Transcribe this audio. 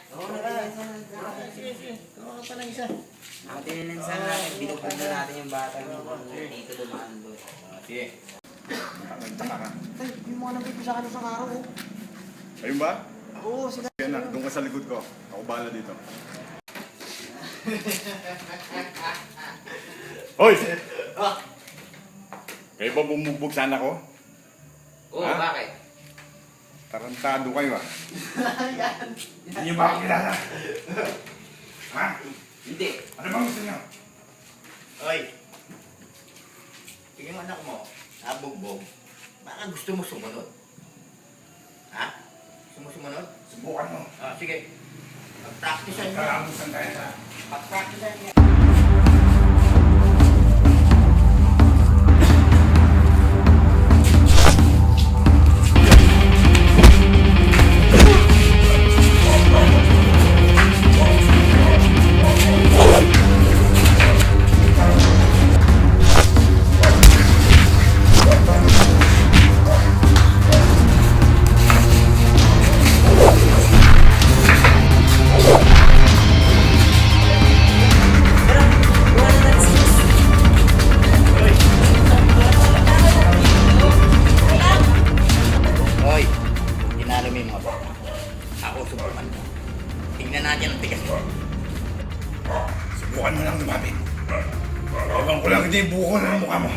Oo, sige, sige. Kuha ka pa ng isa. Atin na sana natin, binubog na natin yung bata dito dumaan doon. Sige. Nagtaka ka. Tay, yung mga nabit sa akin sa araw, oh. Ayun ba? Oo, sila. Sige anak, doon ka sa likod ko. Ako bahala dito. Hoy! Kayo ba bumugbog sa anak ko? Oo, Ha? bakit? Tarantado kayo ah. Hindi niyo ba ako kilala? Ha? Hindi. Ano bang gusto niyo? Oy! Yung anak mo, nabugbog, baka gusto mo sumunod. Ha? Gusto mo sumunod? Subukan mo. Ah, sige. Mag-practicean niya. Kalamusan tayo sa... Mag-practicean niya. Hoy, tinalo mo yung mga bata. Ako subukan mo. Tingnan natin ang tigas mo. Subukan mo lang lumapit. Ewan ko lang hindi buko ng mukha mo.